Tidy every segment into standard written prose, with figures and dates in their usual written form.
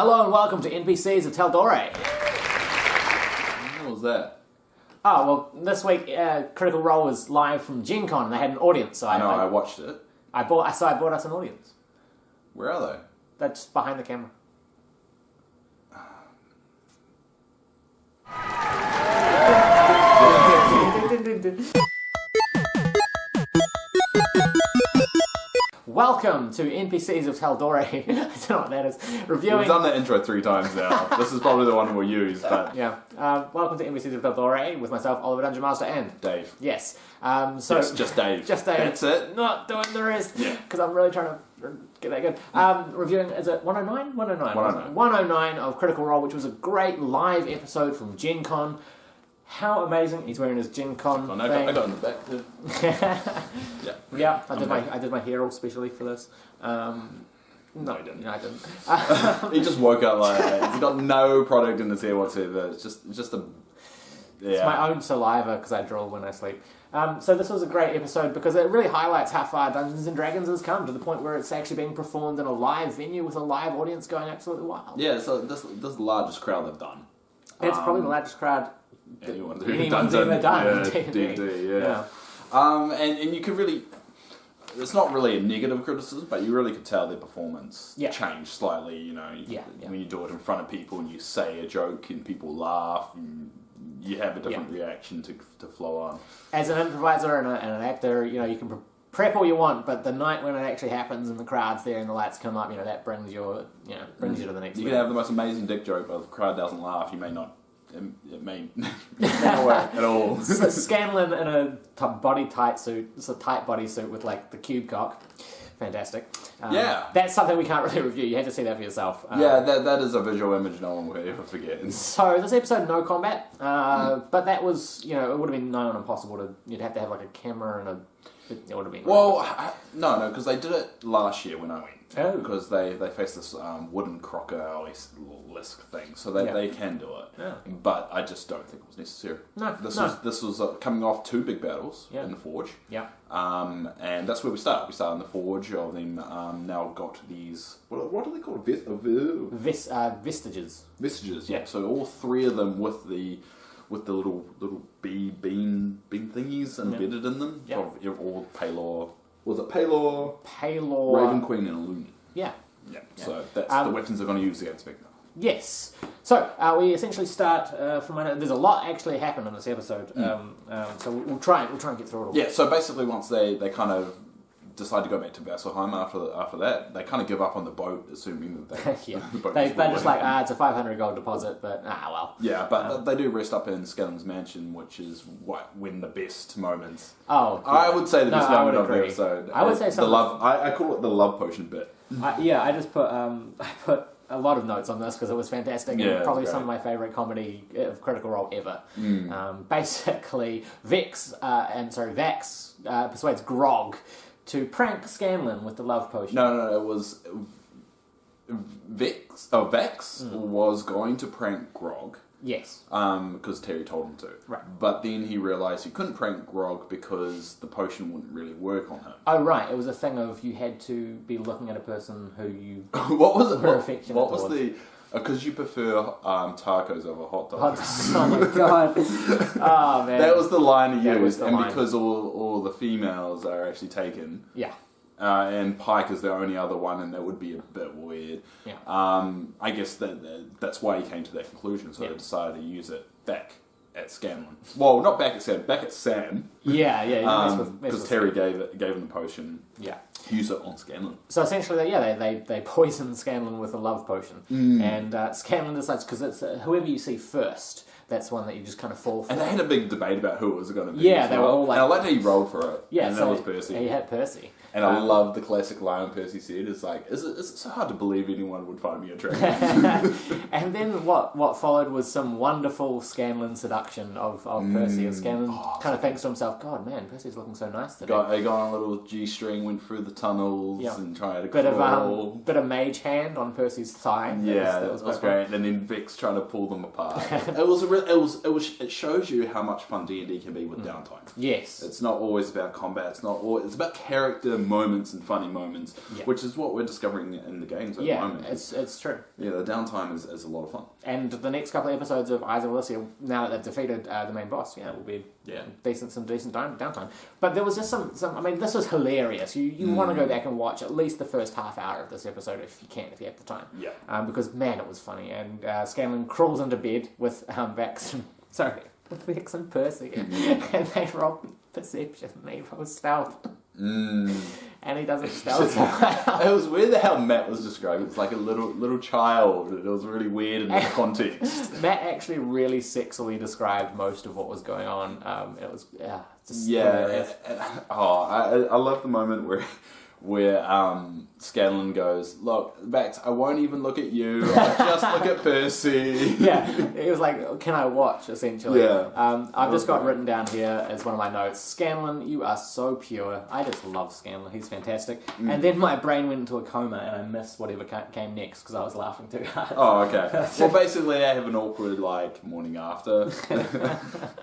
Hello and welcome to NPCs of Tal'Dorei. What was that? Oh, well, this week Critical Role was live from Gen Con and they had an audience, so I watched it. I brought us an audience. Where are they? They're just behind the camera. Welcome to NPCs of Tal'Dorei. I don't know what that is. Reviewing. We've done that intro 3 times now. This is probably the one we'll use, but... Yeah. Welcome to NPCs of Tal'Dorei with myself, Oliver Dungeon Master, and... Dave. Yes. Just Dave. Just Dave. That's it. Not doing the rest. Yeah. Because I'm really trying to get that good. Reviewing, is it 109? 109. 109. 109 of Critical Role, which was a great live episode from Gen Con. How amazing. He's wearing his Gen Con thing. I got in the back too. Yeah, I did my hair all specially for this. No, he didn't. No, I didn't. He just woke up like that. He's got no product in his hair whatsoever. It's just a... Yeah. It's my own saliva because I drool when I sleep. So this was a great episode because it really highlights how far Dungeons & Dragons has come to the point where it's actually being performed in a live venue with a live audience going absolutely wild. Yeah, so this is the largest crowd they've done. It's probably the largest crowd anyone's ever done. D&D, yeah. And you could really... It's not really a negative criticism, but you really could tell their performance changed slightly, you know. When you do it in front of people and you say a joke and people laugh, and you have a different reaction to flow on. As an improviser and an actor, you know, you can prep all you want, but the night when it actually happens and the crowd's there and the lights come up, you know, that brings you to the next level. You can have the most amazing dick joke, but if the crowd doesn't laugh, you may not... It may not work at all. So Scanlan in a tight suit. It's a tight bodysuit with like the cube cock. Fantastic. That's something we can't really review. You had to see that for yourself. That is a visual image no one will ever forget. So this episode, no combat, but that was, you know, it would have been nigh on impossible you'd have to have like a camera and it would have been... Well, no, because they did it last year when I went. Oh. Because they faced this wooden crocodile-esque thing, so they can do it. Yeah. But I just don't think it was necessary. No. This was coming off 2 big battles in the Forge. Yeah. And that's where we start. We start in the Forge of them now got these... What are they called? Vestiges. Vestiges, yeah. So all 3 of them with the little beam thingies embedded in them of all Palor. Was it Palor? Raven Queen and a Loon. Yeah. So that's the weapons they're going to use against Vecna. Yes. So we essentially start from... There's a lot actually happened in this episode. So we'll try and get through it all. Yeah. So basically, once they kind of decide to go back to Vasselheim after that, they kind of give up on the boat, assuming that the boat they're just like, it's a 500 gold deposit, but well. Yeah, but they do rest up in Scanlan's mansion, which is when the best moments. Oh, yeah. I would say the best moment of the episode. I would say something. I call it the love potion bit. I just put I put a lot of notes on this because it was fantastic and probably some of my favourite comedy of Critical Role ever. Basically, Vax persuades Grog to prank Scanlan with the love potion. No, it was Vax was going to prank Grog. Yes. Because Terry told him to. Right. But then he realised he couldn't prank Grog because the potion wouldn't really work on him. Oh, right. It was a thing of you had to be looking at a person who you what was it? were affectionate What was towards. the... Because you prefer tacos over hot dogs. Oh my god. Oh man. That was the line he used. And because all the females are actually taken. Yeah. And Pike is the only other one, and that would be a bit weird. Yeah. I guess that's why he came to that conclusion, so they decided to use it back at Scanlan. Well, not back at Sam, back at Sam. Yeah. Because Terry gave him the potion. Yeah. Use it on Scanlan. So essentially, they poison Scanlan with a love potion. And Scanlan decides, because it's whoever you see first, that's one that you just kind of fall for. And they had a big debate about who it was going to be. Yeah, they were all like... And I liked how he rolled for it. Yeah, and so that was Percy. He had Percy. And I love the classic line Percy said, it's like, is it so hard to believe anyone would find me attractive? And then what followed was some wonderful Scanlan seduction of Percy. And Scanlan kind of thinks to himself, God, man, Percy's looking so nice today. They got on a little G-string, went through the tunnels and tried to bit of mage hand on Percy's thigh. That was great. And then Vex trying to pull them apart. It shows you how much fun D&D can be with downtime. Yes. It's not always about combat. It's about character moments and funny moments, which is what we're discovering in the games at the moment. It's true. Yeah, the downtime is a lot of fun. And the next couple of episodes of Eyes of Elisia, now that they've defeated the main boss, it will be decent downtime. But there was just some I mean, this was hilarious. You want to go back and watch at least the first half hour of this episode if you have the time. Yeah. Because, man, it was funny. And Scanlan crawls into bed with Vex and Percy. And they roll perception and they roll stealth. And he doesn't stealth. It was weird how Matt was described. It's like a little child. It was really weird in the context. Matt actually really sexily described most of what was going on. It was just hilarious. I love the moment where Scanlan goes, look, Vex, I won't even look at you. I'll just look at Percy. It was like, can I watch, essentially? I've just got written down here as one of my notes, Scanlan, you are so pure. I just love Scanlan. He's fantastic. And then my brain went into a coma and I missed whatever came next because I was laughing too hard. Oh, okay. Well, basically, they have an awkward, morning after.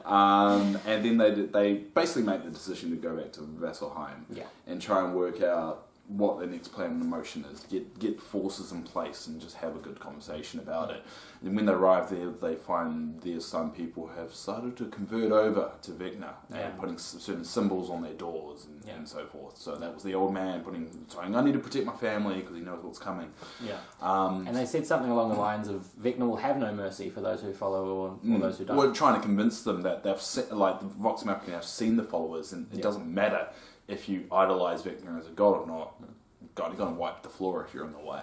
And then they basically make the decision to go back to Vasselheim and try and work out what their next plan and motion is. Get forces in place and just have a good conversation about it. And when they arrive there, they find there's some people have started to convert over to Vecna and putting certain symbols on their doors and so forth. So that was the old man saying, I need to protect my family because he knows what's coming. And they said something along the lines of Vecna will have no mercy for those who follow or those who don't. We're trying to convince them that they've the Vox Machina have seen the followers and it doesn't matter if you idolize Vecna as a god or not. God, you're going to wipe the floor if you're in the way.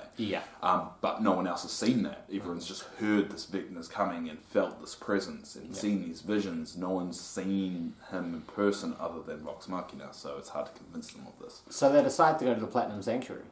But no one else has seen that. Everyone's just heard this Vecna's coming and felt this presence and seen these visions. No one's seen him in person other than Vox Machina, so it's hard to convince them of this. So they decide to go to the Platinum Sanctuary,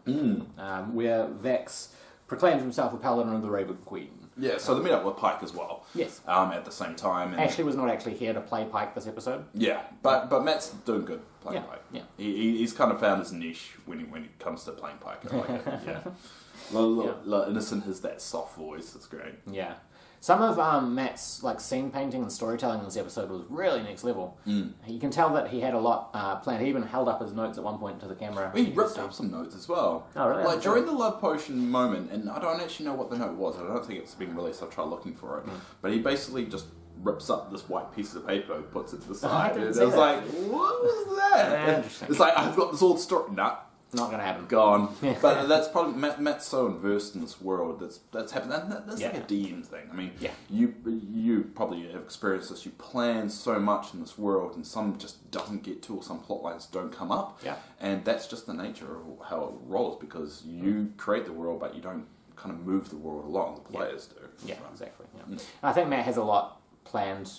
where Vex proclaims himself a paladin of the Raven Queen. Yeah, so they meet up with Pike as well. Yes. At the same time. And Ashley was not actually here to play Pike this episode. Yeah, but Matt's doing good playing Pike. Yeah. He's kind of found his niche when it comes to playing Pike. I like it. Innocent has that soft voice. It's great. Yeah. Some of Matt's scene painting and storytelling in this episode was really next level. You can tell that he had a lot planned. He even held up his notes at one point to the camera. He ripped up some notes as well. Oh, really? During the love potion moment, and I don't actually know what the note was. I don't think it's been released. I'll try looking for it. But he basically just rips up this white piece of paper, puts it to the side. And I was like, what was that? Interesting. It's like, I've got this old story. Nah. Not going to happen. Gone. But that's probably Matt's so versed in this world that's happened. That's like a DM thing. I mean, you probably have experienced this. You plan so much in this world, and some just doesn't get to, or some plot lines don't come up. And that's just the nature of how it rolls, because you create the world, but you don't kind of move the world along. The players do. Yeah, exactly. Yeah. I think Matt has a lot planned,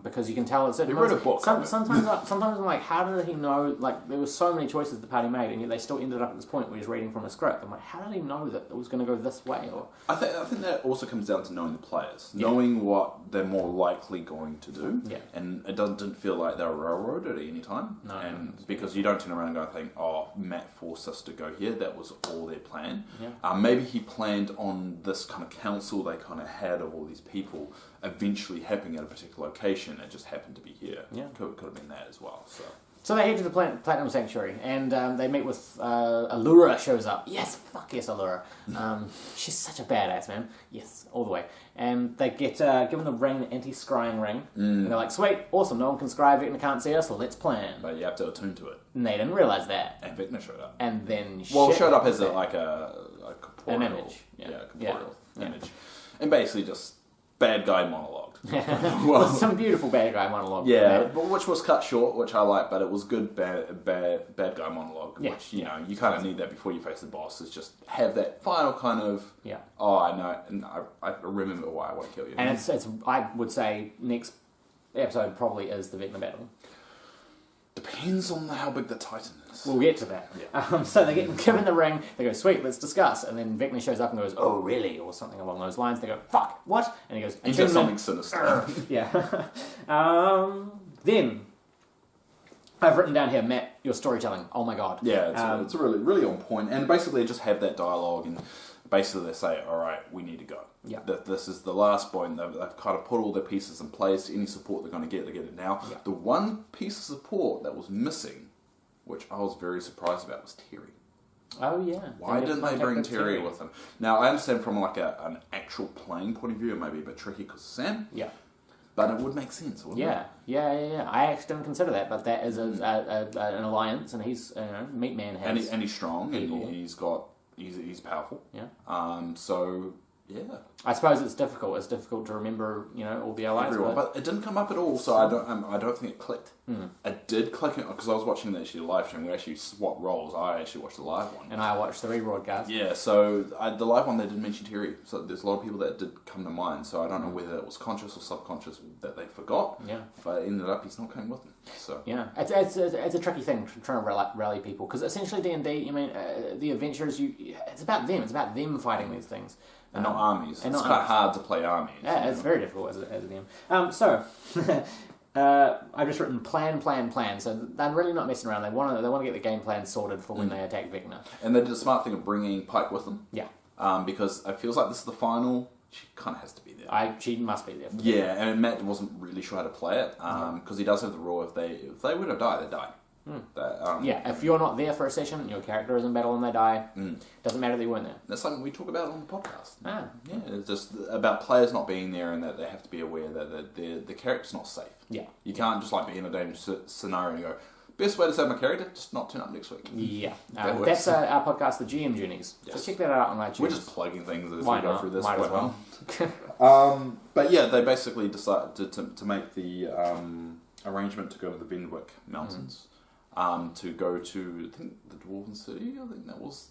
because you can tell it's. He wrote a book. Sometimes I'm like, how did he know? There were so many choices the party made, and yet they still ended up at this point where he's reading from a script. I'm like, how did he know that it was going to go this way? Or I think that also comes down to knowing the players, knowing what they're more likely going to do, and it didn't feel like they were railroaded at any time. No, because you don't turn around and go and think, oh, Matt forced us to go here. That was all their plan. Maybe he planned on this kind of council they kind of had of all these people eventually happening at a particular location. It just happened to be here. Could have been that as well. So they head to the Platinum Sanctuary, and they meet with Allura shows up. Yes, fuck yes, Allura. She's such a badass, man. Yes, all the way. And they get given the ring, the anti-scrying ring. And they're like, sweet, awesome, no one can scry, Vecna can't see us, so let's plan. But you have to attune to it. And they didn't realise that. And Vecna showed up. And then showed up as a corporeal, an image. Corporeal image. And basically just bad guy monologue. Well, some beautiful bad guy monologue. But which was cut short, which I like, but it was good bad guy monologue. Which you kind of need that before you face the boss. Is just have that final kind of oh, I know, and I remember why I want to kill you. And it's I would say next episode probably is the Vecna battle. Depends on how big the Titan is. We'll get to that. So they get given the ring, they go, sweet, let's discuss. And then Vecna shows up and goes, oh, really? Or something along those lines. They go, fuck, what? And he goes, he does something sinister. Then, I've written down here, Matt, your storytelling. Oh my god. Yeah, it's really, really on point. And basically, they just have that dialogue, and basically they say, all right, we need to go. This is the last point. They've kind of put all their pieces in place. Any support they're going to get, they get it now. The one piece of support that was missing which I was very surprised about, was Terry. Oh, yeah. Why didn't they bring Terry with them? Now, I understand from like an actual playing point of view, it may be a bit tricky because of Sam. Yeah. But it would make sense, wouldn't it? Yeah. I actually didn't consider that, but that is an alliance, and he's, Meat Man has... And he's strong, people. And he's powerful. Yeah. So... Yeah, I suppose it's difficult. It's difficult to remember, all the allies. Everyone, but it didn't come up at all. So I don't think it clicked. It did click because I was watching the live stream. We actually swapped roles. I actually watched the live one, and I watched the rebroadcast. Yeah, so the live one they did mention Terry. So there's a lot of people that did come to mind. So I don't know whether it was conscious or subconscious that they forgot. Yeah, but it ended up he's not coming with them. So yeah, it's a tricky thing trying to rally people because essentially D&D. The adventurers. It's about them. It's about them fighting these things. And not armies. It's quite hard to play armies. Yeah, it's very difficult as a DM. So, I've just written plan. So they're really not messing around. They want to get the game plan sorted for when they attack Vecna. And they did a smart thing of bringing Pike with them. Yeah. Because it feels like this is the final. She kind of has to be there. She must be there. Yeah, and Matt wasn't really sure how to play it because he does have the rule if they would have died, they die. If you're not there for a session, your character is in battle and they die, doesn't matter that you weren't there. That's something we talk about on the podcast. Yeah, it's just about players not being there and that they have to be aware that the character's not safe. Yeah. You can't just be in a dangerous scenario and go, best way to save my character, just not turn up next week. Yeah. That's our podcast, The GM Journeys. Yes. So check that out on iTunes. We're just plugging things as we go through this. Might as well. But yeah, they basically decided to make the arrangement to go to the Venwick Mountains. To go to, I think, the Dwarven City. I think that was.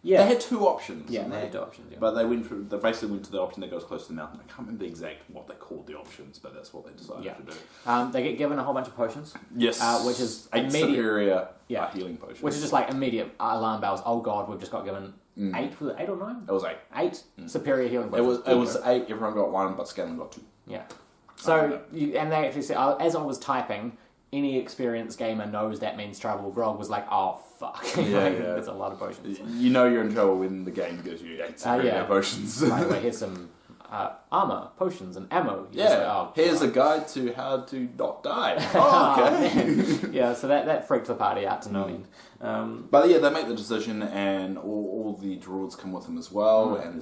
Yeah, they had two options. Yeah, they had two options. Yeah. But they basically went to the option that goes close to the mountain. I can't remember the exact what they called the options, but that's what they decided to do. They get given a whole bunch of potions. Yes, which is 8 superior healing potions. Which is just immediate alarm bells. Oh God, we've just got given 8. Was it 8 or 9? It was 8. 8 superior healing potions. It was 8. Everyone got 1, but Scanlan got 2. Yeah. So and they actually said, as I was typing. Any experienced gamer knows that means trouble. Grog was like, oh, fuck. There's a lot of potions. You know you're in trouble when the game gives you 8 superior potions. Right, well, here's some armor, potions, and ammo. Here's a guide to how to not die. Oh, okay. Yeah, so that freaked the party out to no end. But yeah, they make the decision, and all the druids come with them as well, and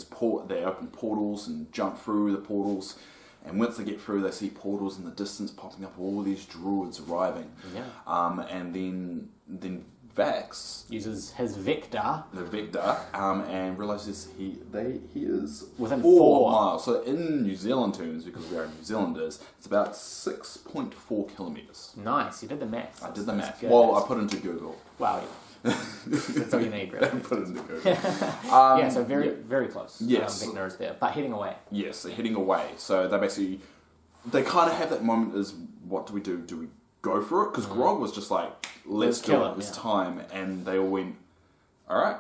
they open portals and jump through the portals. And once they get through, they see portals in the distance popping up, all these druids arriving. Yeah. And then Vax uses his Vector. And realizes he is within 4 miles. So in New Zealand terms, because we are New Zealanders, it's about 6.4 kilometres. Nice, you did the math. I did the math. Well, I put into Google. Wow. That's all you need, really. Put it into Google. So very close. Yes. Vecna is there, but heading away. Yes, they're heading away. So they kind of have that moment as, what do we do? Do we go for it? Because Grog was just like, let's do it. It's time. And they all went, all right.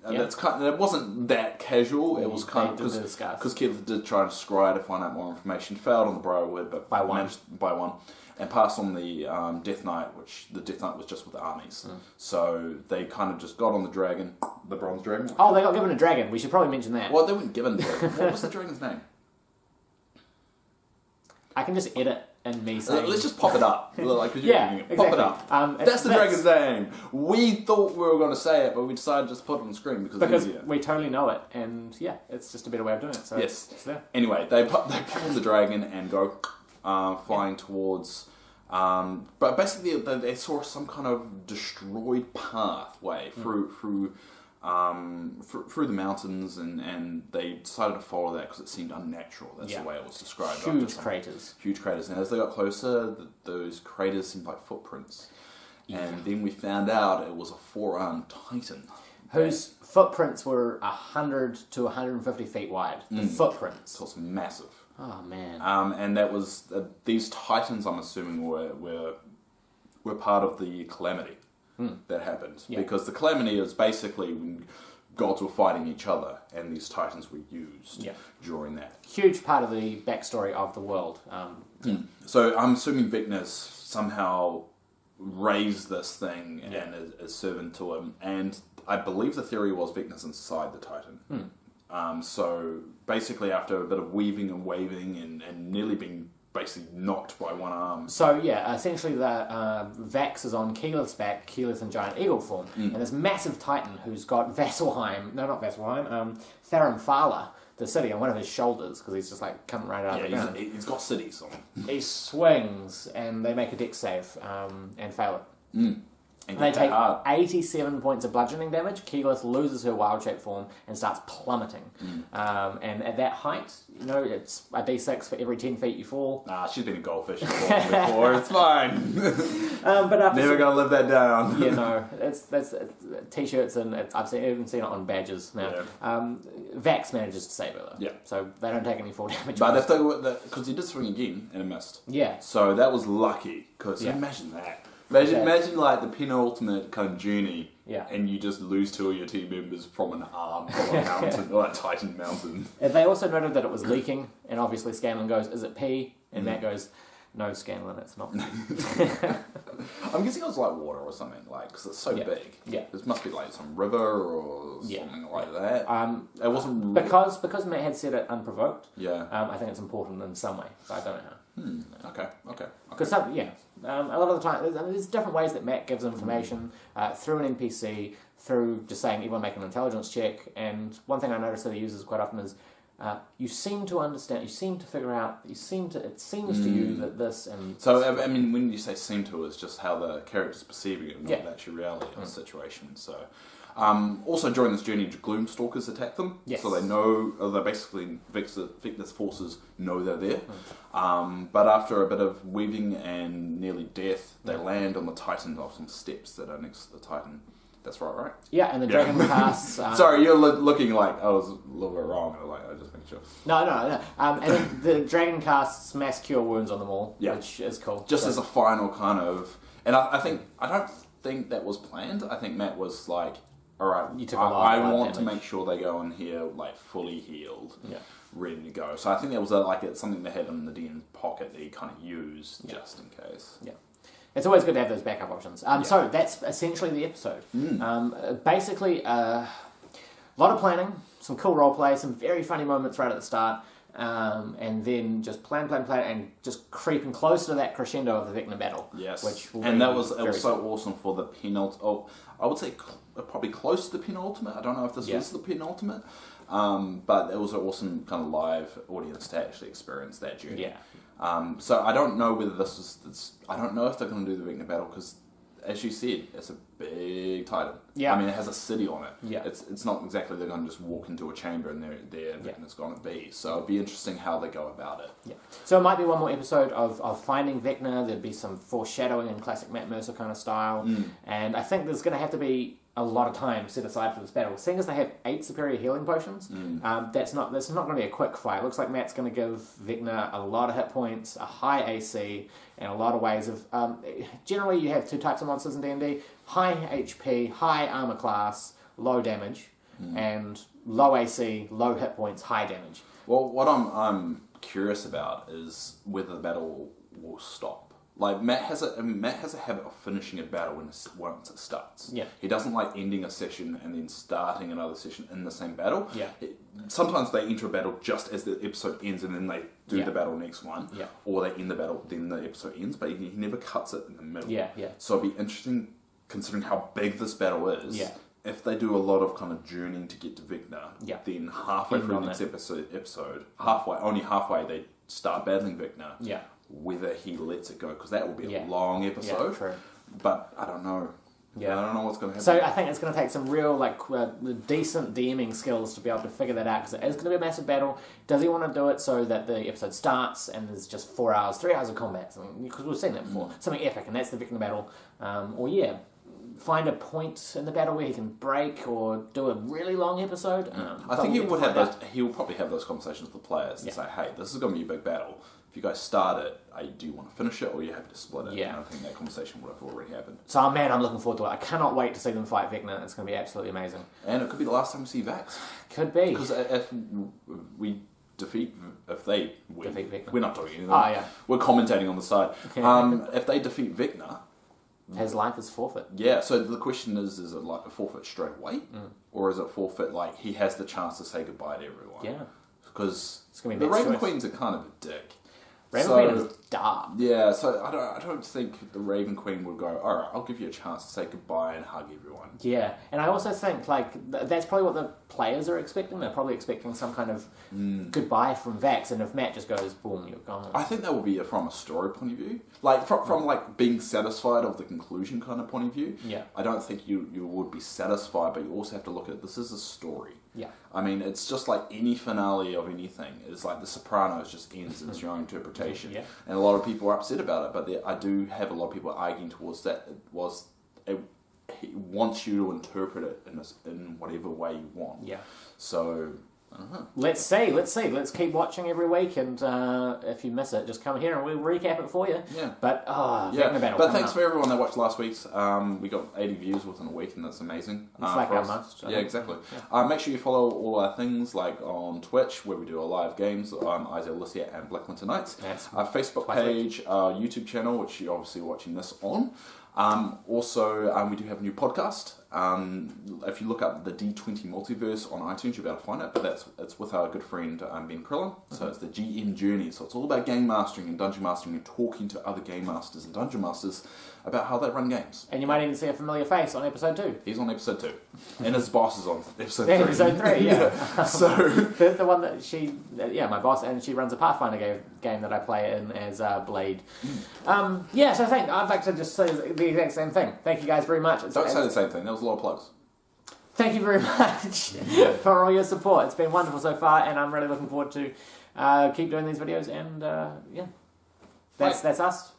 And it wasn't that casual. It was kind of, because Keith did try to scry to find out more information. Failed on the Briarwood, but managed by 1. And passed on the Death Knight, which the Death Knight was just with the armies. So they kind of just got on the dragon, the bronze dragon. Oh, they got given a dragon. We should probably mention that. Well, they weren't given the dragon. What was the dragon's name? I can just edit and me saying... Let's just pop it up. Exactly. Pop it up. That's the dragon's name. We thought we were going to say it, but we decided to just put it on the screen because it's easier. We totally know it, and it's just a better way of doing it. So yes. It's there. Anyway, they pop on the dragon and go flying towards... but basically, they saw some kind of destroyed pathway through the mountains, and they decided to follow that because it seemed unnatural. That's the way it was described. Huge craters. Huge craters, and as they got closer, those craters seemed like footprints. And then we found out it was a 4-armed titan. Whose footprints were 100 to 150 feet wide. The footprints. So it's massive. Oh, man. And that was... these titans, I'm assuming, were part of the calamity that happened. Yeah. Because the calamity is basically when gods were fighting each other, and these titans were used during that. Huge part of the backstory of the world. So I'm assuming Vecna's somehow raised this thing and is servant to him. And I believe the theory was Vecna's inside the titan. So basically, after a bit of weaving and waving and nearly being basically knocked by one arm. So yeah, essentially the Vax is on Keyleth's back, Keyleth in giant eagle form, and this massive titan who's got Tharum Fala, the city, on one of his shoulders, because he's just like coming right out of the ground. He's got cities on him. He swings, and they make a dex save, and fail it. And they take 87 points of bludgeoning damage. Keyleth loses her wild shape form and starts plummeting. And at that height, it's a d6 for every 10 feet you fall. She's been a goldfish before. It's fine. But after never gonna live that down. it's t-shirts, and I've even seen it on badges now. Yeah. Vax manages to save it though. Yeah. So they don't take any fall damage. But if they were, because he did swing again and it missed. Yeah. So that was lucky. Because imagine that. Imagine like the penultimate kind of journey, and you just lose 2 of your team members from an arm from a mountain, or a Titan mountain. They also noted that it was leaking, and obviously Scanlan goes, "Is it pee?" And Matt goes, "No, Scanlan, it's not." I'm guessing it was like water or something, because it's so big. Yeah, it must be like some river or something like that. It wasn't because Matt had said it unprovoked. Yeah, I think it's important in some way, but I don't know how. Okay. Because a lot of the time, there's different ways that Matt gives information through an NPC, through just saying everyone make an intelligence check. And one thing I notice that he uses quite often is, you seem to understand, you seem to figure out, it seems to you that this and... So, I mean, when you say seem to, it's just how the character's perceiving it, not actually reality of the situation, so... also during this journey, Gloomstalkers attack them, so they know, they're basically, Vecna's forces know they're there, but after a bit of weaving and nearly death, they land on the Titan, off some steps that are next to the Titan. That's right? Yeah, and the dragon casts... Sorry, you're looking like I was a little bit wrong, I just make sure. No. And then the dragon casts mass cure wounds on them all, which is cool. Just as a final kind of... And I don't think that was planned. I think Matt was like, all right, I want to make sure they go in here like fully healed, ready to go. So I think that was it's something they had in the DM's pocket that he kind of used just in case. Yeah. It's always good to have those backup options. So that's essentially the episode. Basically, a lot of planning, some cool roleplay, some very funny moments right at the start, and then just plan, and just creeping closer to that crescendo of the Vecna battle. Yes, which was so awesome for the penultimate. Oh, I would say probably close to the penultimate. I don't know if this was the penultimate, but it was an awesome kind of live audience to actually experience that journey. Yeah. So I don't know whether I don't know if they're going to do the Vecna battle because, as you said, it's a big Titan. Yeah. I mean, it has a city on it. Yeah. It's not exactly they're going to just walk into a chamber and there Vecna's going to be. So it'll be interesting how they go about it. Yeah. So it might be one more episode of finding Vecna. There'll be some foreshadowing in classic Matt Mercer kind of style. And I think there's going to have to be a lot of time set aside for this battle. Seeing as they have 8 superior healing potions, that's not going to be a quick fight. It looks like Matt's going to give Vecna a lot of hit points, a high AC, and a lot of ways of... generally, you have 2 types of monsters in D&D. High HP, high armor class, low damage, and low AC, low hit points, high damage. Well, what I'm curious about is whether the battle will stop. Like, Matt has a habit of finishing a battle once it starts. Yeah. He doesn't like ending a session and then starting another session in the same battle. Yeah. Sometimes they enter a battle just as the episode ends and then they do the battle next one. Yeah. Or they end the battle, then the episode ends, but he never cuts it in the middle. Yeah, yeah. So it'd be interesting, considering how big this battle is, if they do a lot of kind of journeying to get to Vecna, then halfway through the next episode, only halfway they start battling Vecna. Yeah. Whether he lets it go, because that will be a long episode. Yeah, true. But I don't know. Yeah, I don't know what's going to happen. So I think it's going to take some real, decent DMing skills to be able to figure that out, because it is going to be a massive battle. Does he want to do it so that the episode starts and there's just 3 hours of combat? Because we've seen that before. Something epic, and that's the Vecna battle. Find a point in the battle where he can break or do a really long episode. I think he will probably have those conversations with the players and say, hey, this is going to be a big battle. If you guys start it, do you want to finish it or are you happy to split it? Yeah. And I think that conversation would have already happened. So, man, I'm looking forward to it. I cannot wait to see them fight Vecna. It's going to be absolutely amazing. And it could be the last time we see Vax. Could be. Because if they win, defeat Vecna. We're not doing anything. Oh, yeah. We're commentating on the side. If they defeat Vecna... His life is forfeit. Yeah, so the question is it like a forfeit straight away? Or is it forfeit like he has the chance to say goodbye to everyone? Yeah. Because the Raven Queens are kind of a dick. Raven Queen is dark. Yeah, so I don't think the Raven Queen would go, alright, I'll give you a chance to say goodbye and hug everyone. Yeah, and I also think, like, that's probably what the players are expecting. They're probably expecting some kind of goodbye from Vax, and if Matt just goes, boom, you're gone. I think that will be from a story point of view. Like, from like, being satisfied of the conclusion kind of point of view. Yeah. I don't think you would be satisfied, but you also have to look at, this is a story. Yeah. I mean, it's just like any finale of anything. It's like The Sopranos just ends, and it's your own interpretation. Yeah. And a lot of people are upset about it, but I do have a lot of people arguing towards that. He wants you to interpret it in whatever way you want. Yeah. So, Let's see. Let's keep watching every week, and if you miss it, just come here and we'll recap it for you. Yeah. But, Vecna Battle. But thanks for everyone that watched last week's. We got 80 views within a week, and that's amazing. It's like our most. Yeah, exactly. Yeah. Make sure you follow all our things, like on Twitch, where we do our live games, Elisia and Black Winter Nights. Our Facebook page, our YouTube channel, which you're obviously watching this on. Also, we do have a new podcast. If you look up the D20 Multiverse on iTunes, you'll be able to find it. But it's with our good friend Ben Krillin. So it's the GM Journey. So it's all about game mastering and dungeon mastering and talking to other game masters and dungeon masters about how they run games. And you might even see a familiar face on episode 2. He's on episode 2. And his boss is on episode 3. Episode 3, yeah. So the one that my boss, and she runs a Pathfinder game that I play in as Blade. So I'd like to just say the exact same thing. Thank you guys very much. Don't say the same thing. That was a lot of plugs. Thank you very much for all your support. It's been wonderful so far, and I'm really looking forward to keep doing these videos. And that's us.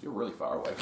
You're really far away.